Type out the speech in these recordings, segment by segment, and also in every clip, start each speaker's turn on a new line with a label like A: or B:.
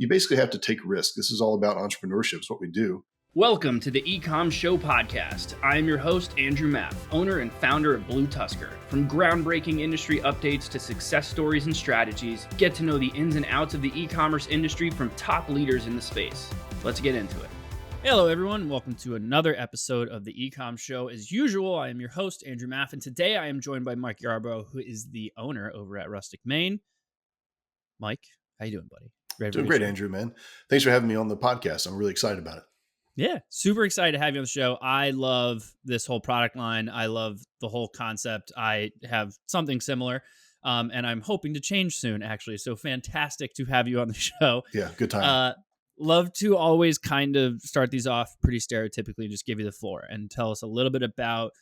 A: you basically have to take risks. This is all about entrepreneurship. It's what we do.
B: Welcome to the E-Comm Show podcast. I am your host, Andrew Maff, owner and founder of BlueTuskr. From groundbreaking industry updates to success stories and strategies, get to know the ins and outs of the e-commerce industry from top leaders in the space. Let's get into it.
C: Hello, everyone. Welcome to another episode of the E-Comm Show. As usual, I am your host, Andrew Maff, and today I am joined by Mike Yarborough, who is the owner over at Rustic Main. Mike, how you doing, buddy?
A: Doing great, Andrew, man. Thanks for having me on the podcast. I'm really excited about it.
C: Yeah, super excited to have you on the show. I love this whole product line. I love the whole concept. I have something similar, and I'm hoping to change soon, actually. So fantastic to have you on the show.
A: Yeah, good time.
C: Love to always kind of start these off pretty stereotypically, just give you the floor and tell us a little bit about,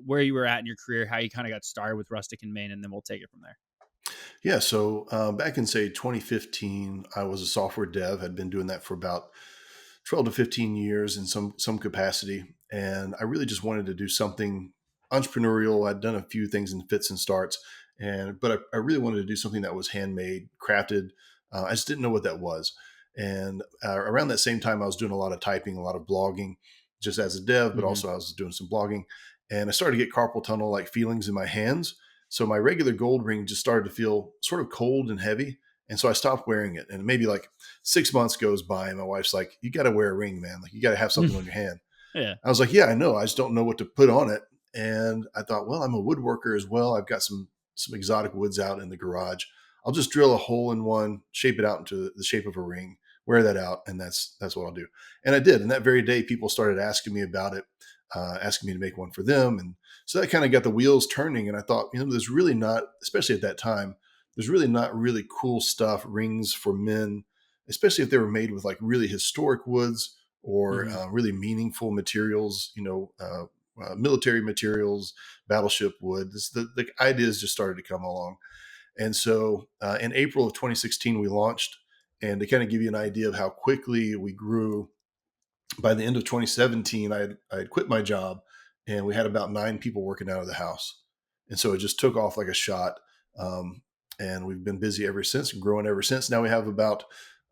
C: where you were at in your career, how you kind of got started with Rustic Main, and then we'll take it from there.
A: Yeah, so back in, say, 2015, I was a software dev. I'd been doing that for about 12 to 15 years in some capacity. And I really just wanted to do something entrepreneurial. I'd done a few things in fits and starts, but I really wanted to do something that was handmade, crafted. I just didn't know what that was. And around that same time, I was doing a lot of typing, a lot of blogging, just as a dev, but also I was doing some blogging. And I started to get carpal tunnel-like feelings in my hands. So my regular gold ring just started to feel sort of cold and heavy. And so I stopped wearing it. And maybe like 6 months goes by and my wife's like, you got to wear a ring, man. Like you got to have something on your hand.
C: Yeah.
A: I was like, yeah, I know. I just don't know what to put on it. And I thought, well, I'm a woodworker as well. I've got some exotic woods out in the garage. I'll just drill a hole in one, shape it out into the shape of a ring, wear that out. And that's what I'll do. And I did. And that very day, people started asking me about it, asking me to make one for them. And so that kind of got the wheels turning. And I thought, there's really not, especially at that time, there's really not really cool stuff, rings for men, especially if they were made with like really historic woods or really meaningful materials, military materials, battleship wood. The ideas just started to come along. And so in April of 2016, we launched. And to kind of give you an idea of how quickly we grew, by the end of 2017, I had quit my job and we had about 9 people working out of the house. And so it just took off like a shot. And we've been busy ever since and growing ever since. Now we have about,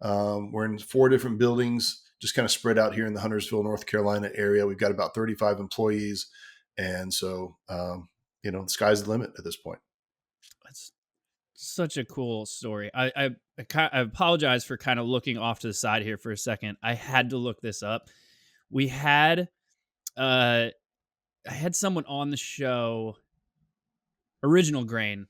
A: we're in 4 different buildings, just kind of spread out here in the Huntersville, North Carolina area. We've got about 35 employees. And so, the sky's the limit at this point.
C: That's such a cool story. I apologize for kind of looking off to the side here for a second. I had to look this up. We had, I had someone on the show, Original Grain,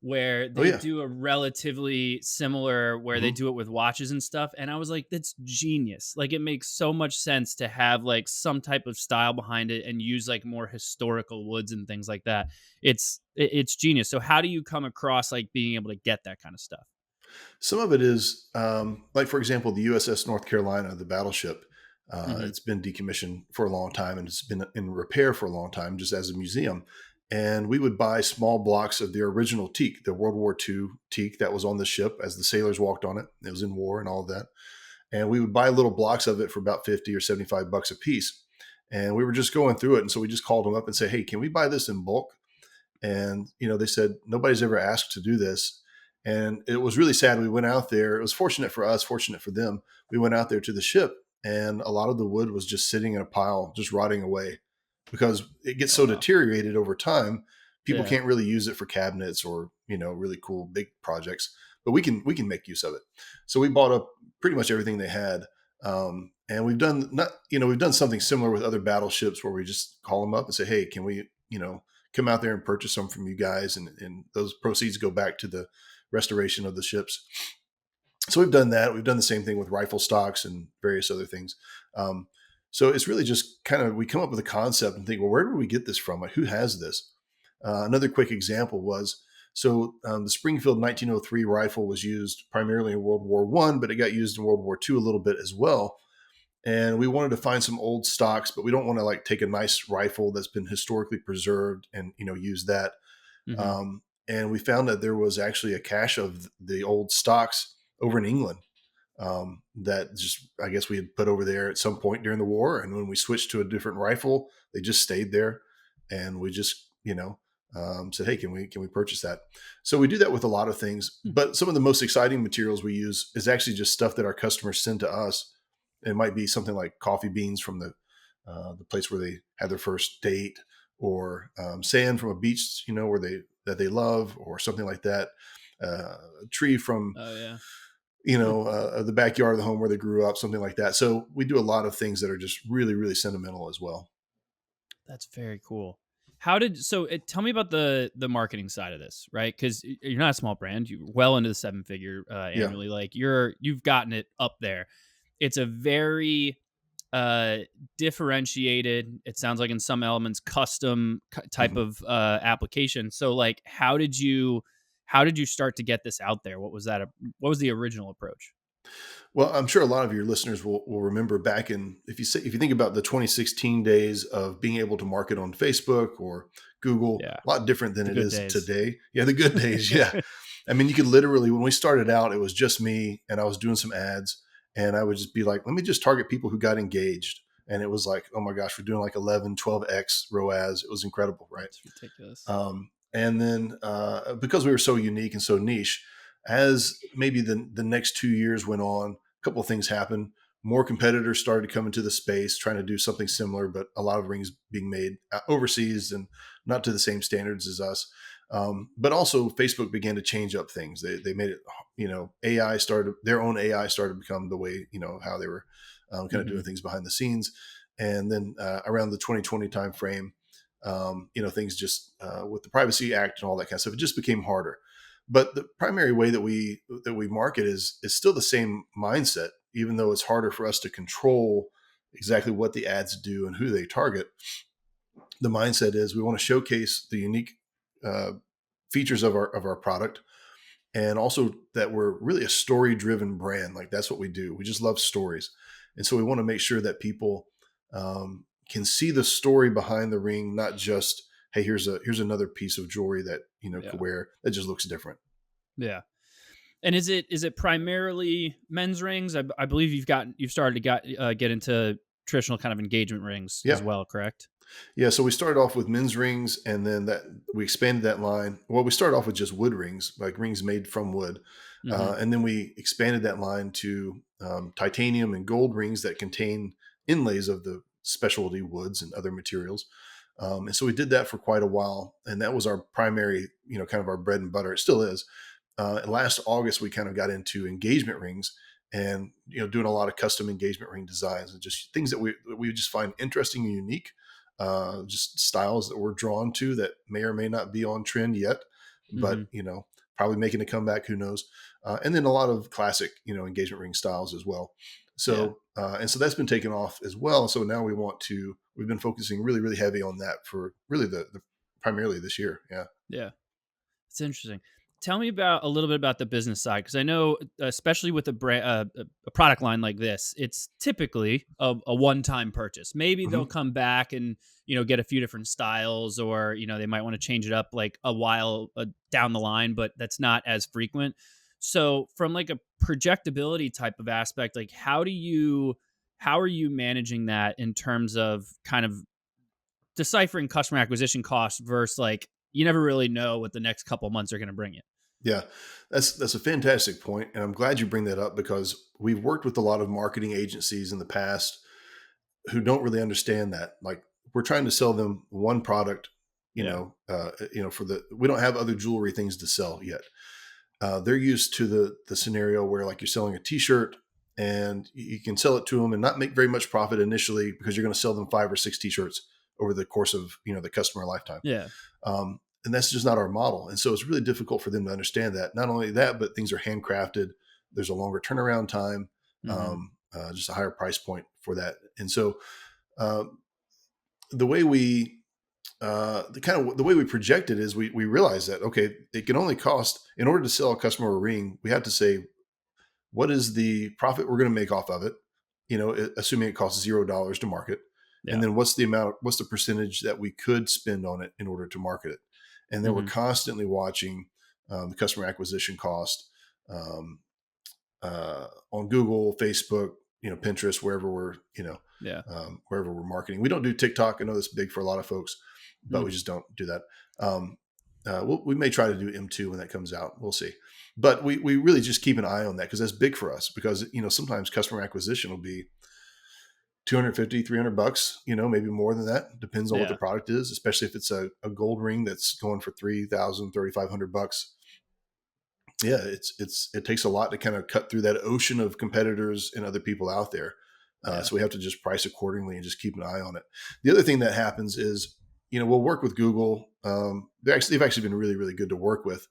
C: where they do a relatively similar, where they do it with watches and stuff. And I was like, that's genius. Like it makes so much sense to have like some type of style behind it and use like more historical woods and things like that. It's genius. So how do you come across like being able to get that kind of stuff?
A: Some of it is like, for example, the USS North Carolina, the battleship. It's been decommissioned for a long time and it's been in repair for a long time, just as a museum. And we would buy small blocks of the original teak, the World War II teak that was on the ship as the sailors walked on it. It was in war and all of that. And we would buy little blocks of it for about 50 or 75 bucks a piece. And we were just going through it. And so we just called them up and say, hey, can we buy this in bulk? And, they said, nobody's ever asked to do this. And it was really sad. We went out there. It was fortunate for us, fortunate for them. We went out there to the ship and a lot of the wood was just sitting in a pile, just rotting away. Because it gets so deteriorated over time, people can't really use it for cabinets or, really cool big projects, but we can make use of it. So we bought up pretty much everything they had. And we've done something similar with other battleships where we just call them up and say, hey, can we, come out there and purchase some from you guys? And those proceeds go back to the restoration of the ships. So we've done that. We've done the same thing with rifle stocks and various other things. So it's really just kind of, we come up with a concept and think, well, where did we get this from? Like, who has this? Another quick example was, the Springfield 1903 rifle was used primarily in World War I, but it got used in World War II a little bit as well. And we wanted to find some old stocks, but we don't want to like take a nice rifle that's been historically preserved and, use that. And we found that there was actually a cache of the old stocks over in England. That just, I guess we had put over there at some point during the war. And when we switched to a different rifle, they just stayed there and we just, said, "Hey, can we purchase that?" So we do that with a lot of things. But some of the most exciting materials we use is actually just stuff that our customers send to us. It might be something like coffee beans from the place where they had their first date, or sand from a beach, where they love, or something like that. A tree from
C: Oh yeah.
A: the backyard of the home where they grew up, something like that. So we do a lot of things that are just really, really sentimental as well.
C: That's very cool. Tell me about the marketing side of this, right? Because you're not a small brand, you're well into the seven figure
A: Yeah.
C: annually. Like you've gotten it up there. It's a very uh differentiated, it sounds like in some elements custom type
A: Mhm.
C: of application. So like how did you start to get this out there? What was the original approach?
A: Well, I'm sure a lot of your listeners will remember back in, if you think about the 2016 days of being able to market on Facebook or Google,
C: Yeah,
A: a lot different than
C: the
A: it
C: good
A: is
C: days.
A: today. Yeah, the good days. Yeah. I mean, you could literally, when we started out, it was just me and I was doing some ads, and I would just be like, let me just target people who got engaged. And it was like, oh my gosh, we're doing like 11, 12x ROAS. It was incredible, right?
C: It's ridiculous.
A: And then because we were so unique and so niche, as maybe the next 2 years went on, a couple of things happened. More competitors started to come into the space trying to do something similar, but a lot of rings being made overseas and not to the same standards as us. But also, Facebook began to change up things. They made it, their own AI started to become the way, how they were kind of
C: Hmm.
A: doing things behind the scenes. And then around the 2020 timeframe, things just with the Privacy Act and all that kind of stuff, it just became harder. But the primary way that we market is still the same mindset, even though it's harder for us to control exactly what the ads do and who they target. The mindset is we want to showcase the unique uh, features of our product, and also that we're really a story driven brand. Like, that's what we do. We just love stories. And so we want to make sure that people can see the story behind the ring, not just, hey, here's another piece of jewelry that could
C: Yeah.
A: wear that just looks different.
C: Yeah. And is it primarily men's rings? I believe you've started to get into traditional kind of engagement rings
A: Yeah.
C: as well, correct?
A: Yeah, so we started off with men's rings, and then that we expanded that line. Well, we started off with just wood rings, like rings made from wood,
C: Hmm.
A: and then we expanded that line to titanium and gold rings that contain inlays of the specialty woods and other materials. And so we did that for quite a while, and that was our primary, kind of our bread and butter. It still is. Last August, we kind of got into engagement rings, and doing a lot of custom engagement ring designs and just things that we just find interesting and unique, just styles that we're drawn to that may or may not be on trend yet,
C: Hmm.
A: but probably making a comeback. Who knows? And then a lot of classic, engagement ring styles as well.
C: Yeah.
A: So that's been taken off as well. So now we've been focusing really, really heavy on that for really the primarily this year. Yeah.
C: Yeah. It's interesting. Tell me about a little bit about the business side, because I know, especially with a product line like this, it's typically a one-time purchase. Maybe they'll
A: Mhm.
C: come back and get a few different styles, or they might want to change it up like a while down the line, but that's not as frequent. So, from like a projectability type of aspect, like how are you managing that in terms of kind of deciphering customer acquisition costs versus like you never really know what the next couple months are going to bring you.
A: Yeah, that's a fantastic point, and I'm glad you bring that up because we've worked with a lot of marketing agencies in the past who don't really understand that. Like, we're trying to sell them one product,
C: Yeah.
A: for we don't have other jewelry things to sell yet. They're used to the scenario where, like, you're selling a T-shirt and you can sell it to them and not make very much profit initially because you're going to sell them 5 or 6 T-shirts over the course of the customer lifetime.
C: Yeah.
A: And that's just not our model. And so it's really difficult for them to understand that. Not only that, but things are handcrafted. There's a longer turnaround time,
C: Hmm.
A: just a higher price point for that. And so uh, the way we the way we project it is we realize that, okay, it can only cost, in order to sell a customer a ring, we have to say what is the profit we're going to make off of it, assuming it costs $0 to market. And
C: Yeah.
A: then what's the percentage that we could spend on it in order to market it. And then we're
C: Hmm.
A: constantly watching the customer acquisition cost, um, on Google, Facebook, Pinterest, wherever we're,
C: Yeah.
A: wherever we're marketing. We don't do TikTok. I know that's big for a lot of folks, but we just don't do that. We may try to do M2 when that comes out. We'll see. But we really just keep an eye on that because that's big for us because, sometimes customer acquisition will be $250, $300, maybe more than that. Depends on what the product is, especially if it's a gold ring that's going for $3,000, $3,500. Yeah, it takes a lot to kind of cut through that ocean of competitors and other people out there. So we have to just price accordingly and just keep an eye on it. The other thing that happens is, we'll work with Google. They've actually been really, really good to work with,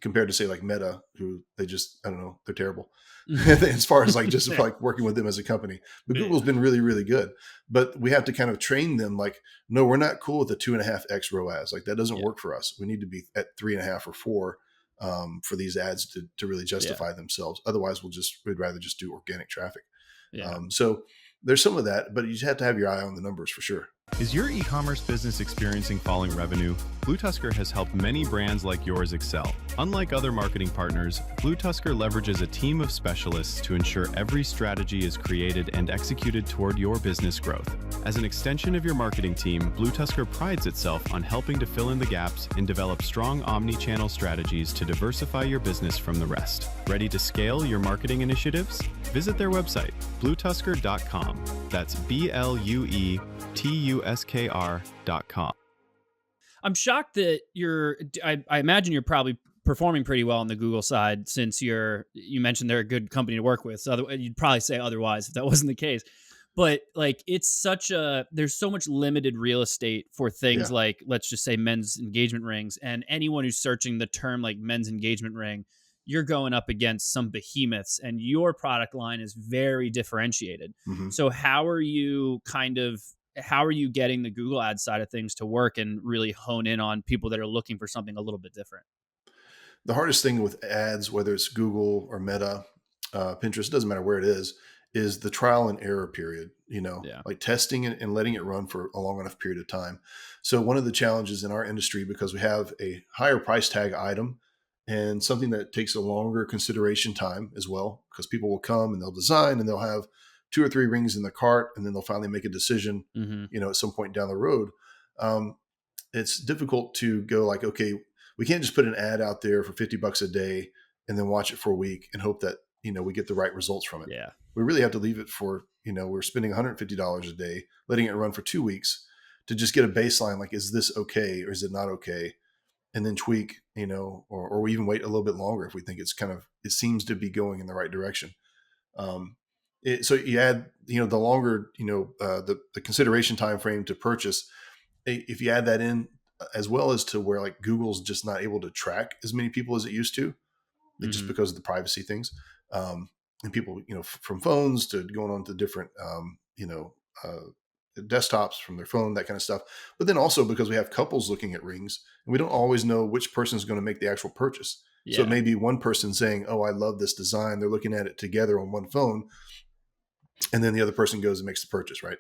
A: compared to say like Meta, who I don't know, they're terrible as far as like just like working with them as a company. But Google's been really, really good. But we have to kind of train them like, no, we're not cool with the 2.5x ROAS. Like that doesn't work for us. We need to be at 3.5 or 4 for these ads to really justify themselves. Otherwise, we'd rather just do organic traffic. So there's some of that, but you just have to have your eye on the numbers for sure.
D: Is your e-commerce business experiencing falling revenue? BlueTuskr has helped many brands like yours excel. Unlike other marketing partners, BlueTuskr leverages a team of specialists to ensure every strategy is created and executed toward your business growth. As an extension of your marketing team, BlueTuskr prides itself on helping to fill in the gaps and develop strong omni-channel strategies to diversify your business from the rest. Ready to scale your marketing initiatives? Visit their website, BlueTuskr.com. That's BlueTuskr.com.
C: I'm shocked that I imagine you're probably performing pretty well on the Google side since you mentioned they're a good company to work with. So you'd probably say otherwise if that wasn't the case. But like there's so much limited real estate for things like, let's just say men's engagement rings, and anyone who's searching the term like men's engagement ring, you're going up against some behemoths and your product line is very differentiated. Mm-hmm. So how are you getting the Google ad side of things to work and really hone in on people that are looking for something a little bit different?
A: The hardest thing with ads, whether it's Google or Meta, Pinterest, doesn't matter where it is the trial and error period, like testing it and letting it run for a long enough period of time. So one of the challenges in our industry, because we have a higher price tag item and something that takes a longer consideration time as well, because people will come and they'll design and they'll have 2 or 3 rings in the cart, and then they'll finally make a decision, at some point down the road. It's difficult to go like, okay, we can't just put an ad out there for $50 a day and then watch it for a week and hope that, we get the right results from it.
C: Yeah.
A: We really have to leave it for, we're spending $150 a day, letting it run for 2 weeks to just get a baseline. Like, is this okay or is it not okay? And then tweak, or we even wait a little bit longer if we think it seems to be going in the right direction. So you add, the longer, the consideration time frame to purchase. If you add that in, as well as to where like Google's just not able to track as many people as it used to, just because of the privacy things, and people, from phones to going on to different, desktops from their phone, that kind of stuff. But then also because we have couples looking at rings, and we don't always know which person is going to make the actual purchase. Yeah. So it may be one person saying, "Oh, I love this design." They're looking at it together on one phone. And then the other person goes and makes the purchase, right?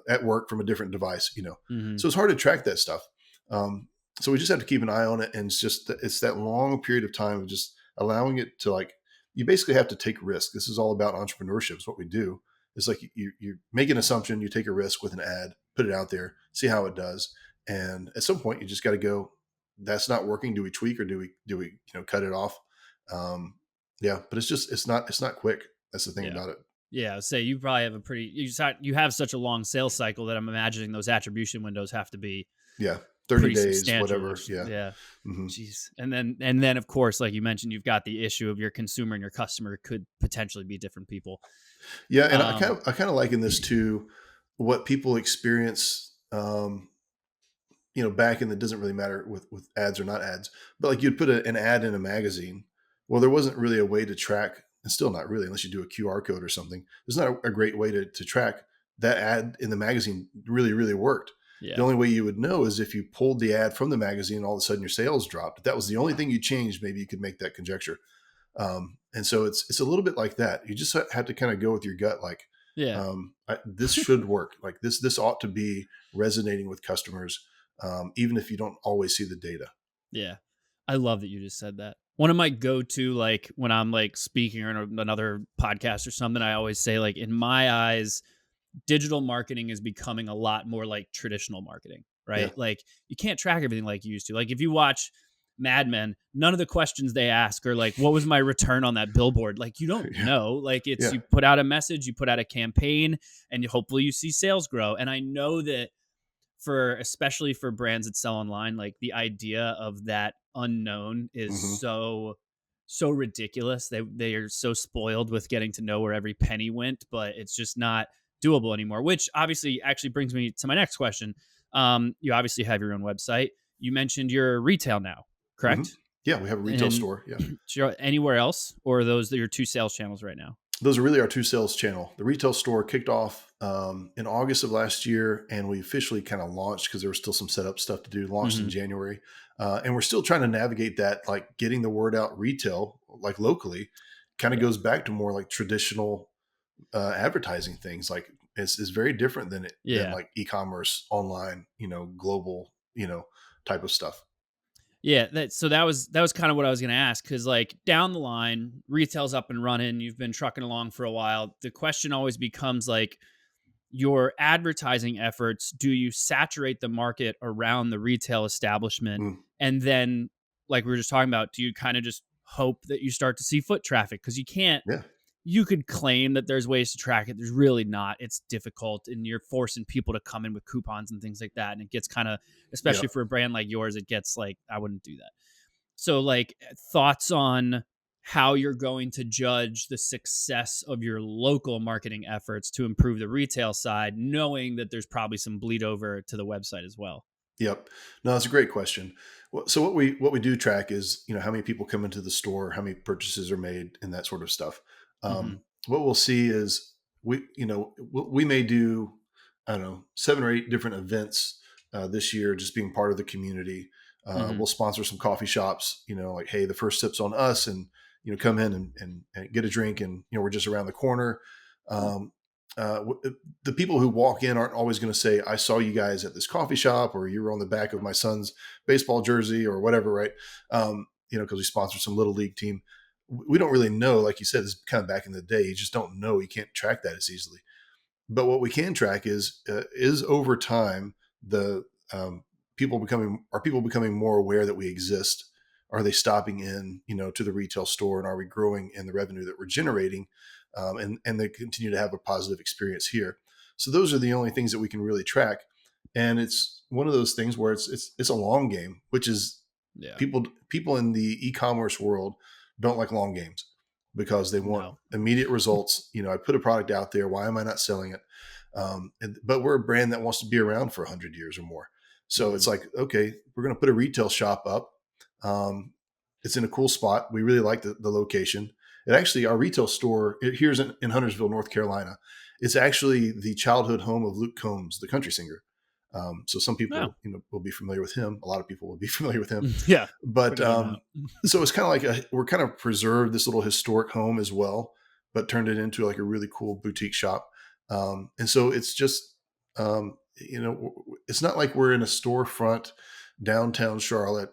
A: At work from a different device, So it's hard to track that stuff. So we just have to keep an eye on it. And it's that long period of time of just allowing it to, like, you basically have to take risk. This is all about entrepreneurship. It's what we do. It's like you make an assumption, you take a risk with an ad, put it out there, see how it does. And at some point you just got to go, that's not working. Do we tweak or do we cut it off? But it's not quick. That's the thing about it.
C: Yeah, say you probably have you have such a long sales cycle that I'm imagining those attribution windows have to be
A: 30 days, whatever.
C: Yeah. Mm-hmm. Jeez. And then of course, like you mentioned, you've got the issue of your consumer and your customer could potentially be different people.
A: Yeah, and I kind of liken this to what people experience. Back in, it doesn't really matter with ads or not ads, but like you'd put an ad in a magazine. Well, there wasn't really a way to track. And still not really, unless you do a QR code or something. There's not a great way to track that ad in the magazine really, really worked. Yeah. The only way you would know is if you pulled the ad from the magazine and all of a sudden your sales dropped. If that was the only thing you changed, maybe you could make that conjecture. And so it's a little bit like that. You just have to kind of go with your gut. Like, this should work. Like this ought to be resonating with customers, even if you don't always see the data.
C: Yeah. I love that you just said that. One of my go-to, like when I'm like speaking or in another podcast or something, I always say, like, in my eyes, digital marketing is becoming a lot more like traditional marketing.
A: Yeah.
C: right? Like you can't track everything like you used to. Like if you watch Mad Men, none of the questions they ask are like, what was my return on that billboard? Like you don't
A: Yeah.
C: know. Like it's
A: Yeah.
C: you put out a message, you put out a campaign, and hopefully you see sales grow. And I know that especially for brands that sell online, like the idea of that unknown is
A: Hmm.
C: so ridiculous. They are so spoiled with getting to know where every penny went, but it's just not doable anymore. Which obviously actually brings me to my next question. You obviously have your own website. You mentioned you're retail now,
A: Hmm.
C: correct?
A: Yeah. We have a retail
C: And
A: store. Yeah.
C: anywhere else, or are those your two sales channels right now?
A: Those are really our two sales channel. The retail store kicked off in August of last year, and we officially kind of launched because there was still some setup stuff to do. Launched in
C: Mm-hmm.
A: January, and we're still trying to navigate that, like getting the word out retail, like locally, kind of
C: Yeah.
A: goes back to more like traditional advertising things. Like it's very different than
C: Yeah.
A: like e-commerce, online, global, type of stuff.
C: Yeah, that was kind of what I was going to ask, because like down the line, retail's up and running. You've been trucking along for a while. The question always becomes like your advertising efforts. Do you saturate the market around the retail establishment,
A: Mm,
C: and then, like we were just talking about, do you kind of just hope that you start to see foot traffic? Because you can't
A: yeah,
C: you could claim that there's ways to track it. There's really not. It's difficult, and you're forcing people to come in with coupons and things like that. And it gets kind of,
A: yeah.
C: especially for a brand like yours, it gets like, I wouldn't do that. So, like, thoughts on how you're going to judge the success of your local marketing efforts to improve the retail side, knowing that there's probably some bleed over to the website as well.
A: Yep. No, that's a great question. So what we do track is, how many people come into the store, how many purchases are made, and that sort of stuff.
C: Mm-hmm.
A: What we'll see is we may do, I don't know, 7 or 8 different events this year, just being part of the community.
C: Mm-hmm.
A: We'll sponsor some coffee shops, like, hey, the first sip's on us, and come in and get a drink, and we're just around the corner. Um, the people who walk in aren't always going to say, I saw you guys at this coffee shop, or you were on the back of my son's baseball jersey or whatever. Right. Cause we sponsored some little league team. We don't really know. Like you said, this is kind of back in the day. You just don't know. You can't track that as easily. But what we can track is over time, the people becoming more aware that we exist? Are they stopping in, to the retail store, and are we growing in the revenue that we're generating? And they continue to have a positive experience here. So those are the only things that we can really track. And it's one of those things where it's a long game, which is
C: Yeah.
A: people in the e-commerce world don't like long games because they want
C: No.
A: immediate results. I put a product out there. Why am I not selling it? But we're a brand that wants to be around for 100 years or more. So it's
C: Mm-hmm.
A: like, okay, we're going to put a retail shop up. It's in a cool spot. We really like the location. It actually, our retail store here's in Huntersville, North Carolina. It's actually the childhood home of Luke Combs, the country singer. So some
C: No.
A: people, will be familiar with him. A lot of people will be familiar with him.
C: Yeah.
A: But
C: Pretty good amount.
A: so it's kind of like we're kind of preserved this little historic home as well, but turned it into like a really cool boutique shop. And so it's just, it's not like we're in a storefront downtown Charlotte,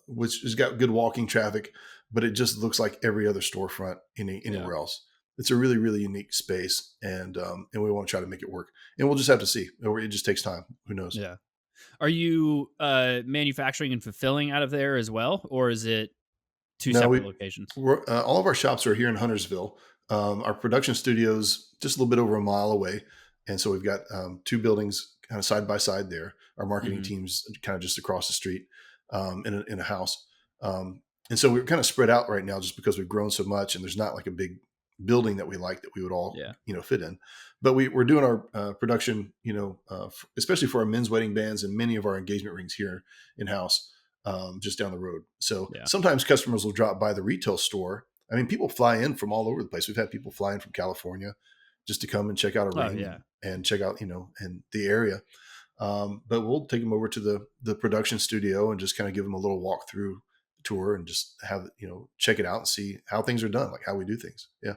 A: which has got good walking traffic, but it just looks like every other storefront anywhere else. It's a really, really unique space, and we want to try to make it work. And we'll just have to see. It just takes time. Who knows?
C: Yeah. Are you manufacturing and fulfilling out of there as well, or is it two
A: No,
C: separate locations?
A: all of our shops are here in Huntersville. Our production studio's just a little bit over a mile away, and so we've got 2 buildings kind of side by side there. Our marketing
C: Mm-hmm.
A: team's kind of just across the street in a house, and so we're kind of spread out right now just because we've grown so much, and there's not like a big building that we like that we would all
C: Yeah.
A: fit in. But we're doing our production, especially for our men's wedding bands and many of our engagement rings here in house. Just down the road. So
C: Yeah.
A: sometimes customers will drop by the retail store. I mean, people fly in from all over the place. We've had people fly in from California just to come and check out a
C: Oh
A: ring
C: yeah.
A: and check out, and the area. But we'll take them over to the production studio and just kind of give them a little walkthrough tour and just have, check it out and see how things are done, like how we do things. Yeah.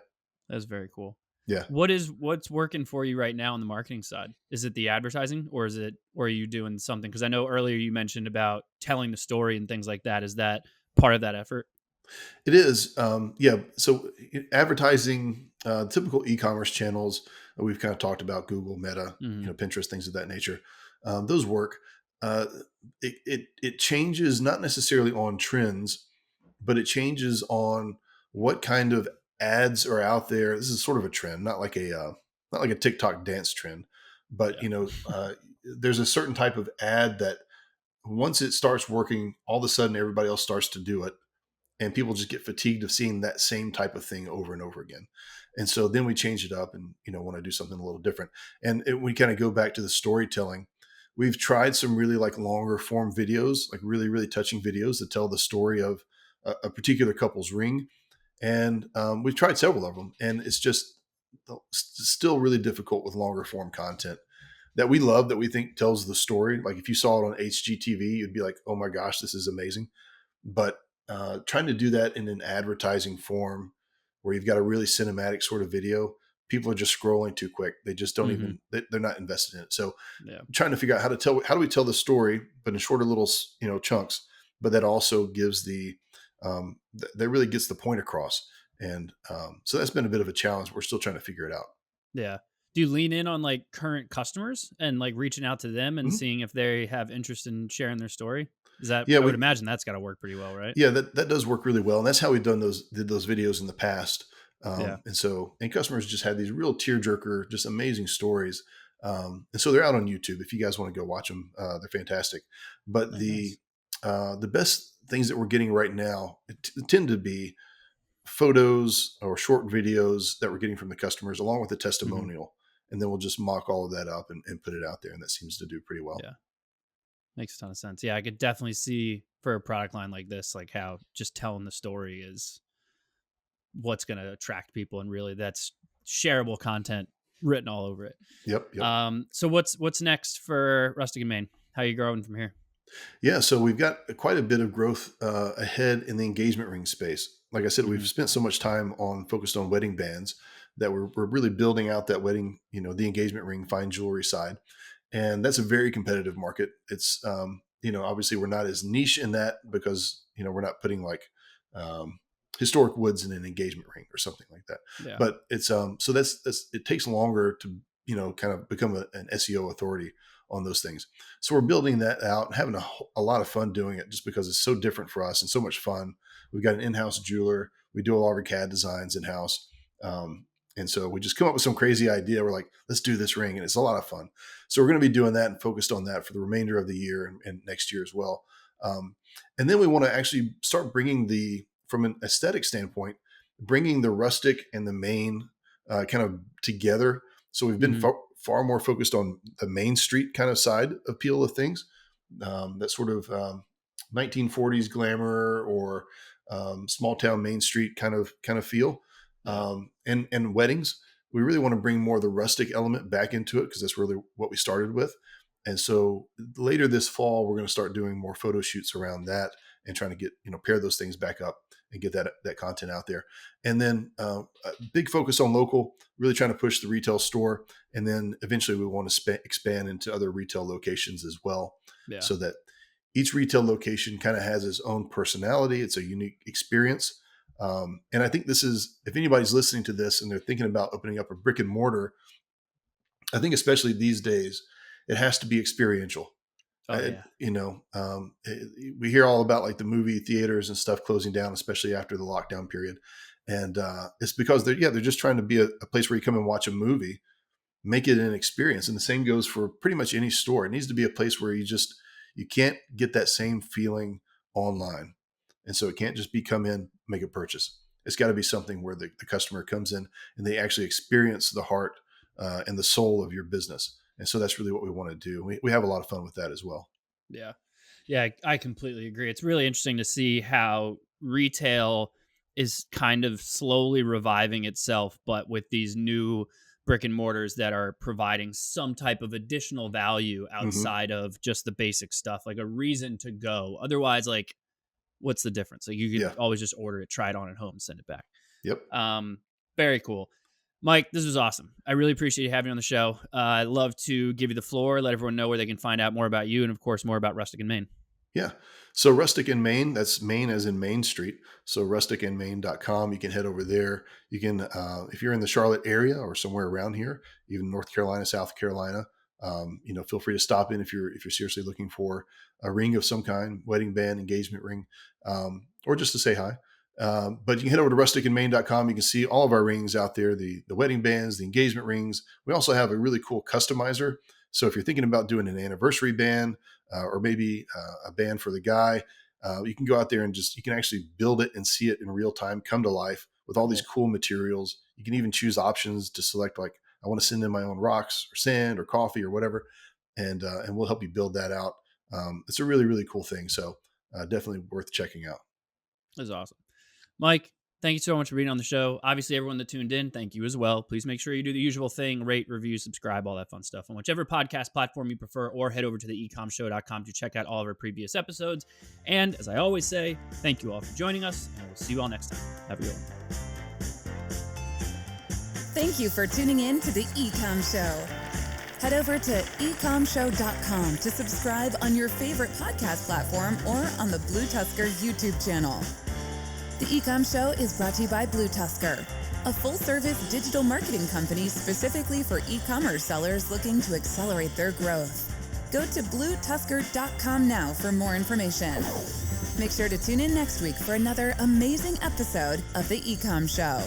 C: That's very cool.
A: Yeah.
C: What's working for you right now on the marketing side? Is it the advertising, or are you doing something? Because I know earlier you mentioned about telling the story and things like that. Is that part of that effort?
A: It is. Yeah. So advertising, typical e-commerce channels, we've kind of talked about Google, Meta,
C: Mm-hmm.
A: Pinterest, things of that nature. those work. Uh, it changes not necessarily on trends, but it changes on what kind of ads are out there. This is sort of a trend, not like a TikTok dance trend, but
C: Yeah.
A: there's a certain type of ad that once it starts working, all of a sudden everybody else starts to do it, and people just get fatigued of seeing that same type of thing over and over again. And so then we change it up and want to do something a little different. And we kind of go back to the storytelling. We've tried some really like longer form videos, like really really touching videos that tell the story of a particular couple's ring. And we've tried several of them, and it's just still really difficult with longer form content that we love, that we think tells the story. Like if you saw it on HGTV, you'd be like, oh my gosh, this is amazing. But trying to do that in an advertising form where you've got a really cinematic sort of video, people are just scrolling too quick. They just don't
C: Mm-hmm.
A: even, they're not invested in it. So
C: Yeah.
A: trying to figure out how do we tell the story, but in shorter little, chunks, but that also gives that really gets the point across. And so that's been a bit of a challenge. We're still trying to figure it out.
C: Yeah. Do you lean in on like current customers and like reaching out to them and
A: Mhm.
C: seeing if they have interest in sharing their story? Is that,
A: Yeah,
C: I would imagine that's got to work pretty well, right?
A: yeah, that does work really well, and that's how we've did those videos in the past.
C: Yeah.
A: And customers just had these real tearjerker, just amazing stories. And so they're out on YouTube. If you guys want to go watch them, they're fantastic. But
C: Oh, nice.
A: the best things that we're getting right now tend to be photos or short videos that we're getting from the customers, along with a
C: Hmm.
A: testimonial, and then we'll just mock all of that up and put it out there, and that seems to do pretty well.
C: Yeah. Makes a ton of sense. Yeah. I could definitely see for a product line like this, like how just telling the story is what's going to attract people. And really that's shareable content written all over it.
A: Yep, yep.
C: So what's next for Rustic and Main? How are you growing from here?
A: Yeah, so we've got quite a bit of growth ahead in the engagement ring space. Like I said,
C: Hmm.
A: we've spent so much time focused on wedding bands that we're really building out that wedding, the engagement ring fine jewelry side, and that's a very competitive market. It's obviously we're not as niche in that because we're not putting like um, historic woods in an engagement ring or something like that.
C: Yeah.
A: But it's so that's it takes longer to kind of become an SEO authority on those things. So we're building that out and having a lot of fun doing it just because it's so different for us and so much fun. We've got an in-house jeweler. We do all of our CAD designs in-house. And so we just come up with some crazy idea. We're like, let's do this ring. And it's a lot of fun. So we're going to be doing that and focused on that for the remainder of the year and next year as well. And then we want to actually start from an aesthetic standpoint, bringing the rustic and the main kind of together. So we've been
C: Hmm.
A: far more focused on the Main Street kind of side appeal of things, that sort of 1940s glamour or small town Main Street kind of feel,
C: Yeah.
A: and weddings. We really want to bring more of the rustic element back into it because that's really what we started with. And so later this fall, we're going to start doing more photo shoots around that and trying to get pair those things back up and get that content out there. And then a big focus on local, really trying to push the retail store, and then eventually we want to expand into other retail locations as well,
C: Yeah.
A: so that each retail location kind of has its own personality. It's a unique experience. And I think this is, if anybody's listening to this and they're thinking about opening up a brick and mortar, I think especially these days, it has to be experiential.
C: Oh yeah.
A: We hear all about like the movie theaters and stuff closing down, especially after the lockdown period. And it's because they're just trying to be a place where you come and watch a movie, make it an experience. And the same goes for pretty much any store. It needs to be a place where you can't get that same feeling online. And so it can't just be come in, make a purchase. It's got to be something where the customer comes in and they actually experience the heart and the soul of your business. And so that's really what we want to do. We have a lot of fun with that as well.
C: Yeah. Yeah, I completely agree. It's really interesting to see how retail is kind of slowly reviving itself, but with these new brick and mortars that are providing some type of additional value
A: Hmm.
C: outside of just the basic stuff, like a reason to go. Otherwise, like, what's the difference? Like, you could
A: Yeah.
C: always just order it, try it on at home, send it back.
A: Yep.
C: Um, Very cool. Mike, this was awesome. I really appreciate you having me on the show. I'd love to give you the floor, let everyone know where they can find out more about you and, of course, more about Rustic and Main.
A: Yeah. So Rustic in Main, that's Main as in Main Street. So rusticandmain.com. You can head over there. You can, if you're in the Charlotte area or somewhere around here, even North Carolina, South Carolina, Feel free to stop in if you're seriously looking for a ring of some kind, wedding band, engagement ring, or just to say hi. But you can head over to rusticandmain.com. You can see all of our rings out there, the wedding bands, the engagement rings. We also have a really cool customizer. So if you're thinking about doing an anniversary band or maybe a band for the guy, you can go out there and you can actually build it and see it in real time, come to life with all these cool materials. You can even choose options to select, like, I want to send in my own rocks or sand or coffee or whatever. And we'll help you build that out. It's a really, really cool thing. So definitely worth checking out.
C: That's awesome. Mike, thank you so much for being on the show. Obviously, everyone that tuned in, thank you as well. Please make sure you do the usual thing, rate, review, subscribe, all that fun stuff on whichever podcast platform you prefer, or head over to the ecommshow.com to check out all of our previous episodes. And as I always say, thank you all for joining us, and we'll see you all next time. Have a good one.
E: Thank you for tuning in to the E-Comm Show. Head over to ecommshow.com to subscribe on your favorite podcast platform or on the BlueTuskr YouTube channel. The E-Comm Show is brought to you by BlueTuskr, a full-service digital marketing company specifically for e-commerce sellers looking to accelerate their growth. Go to BlueTuskr.com now for more information. Make sure to tune in next week for another amazing episode of the E-Comm Show.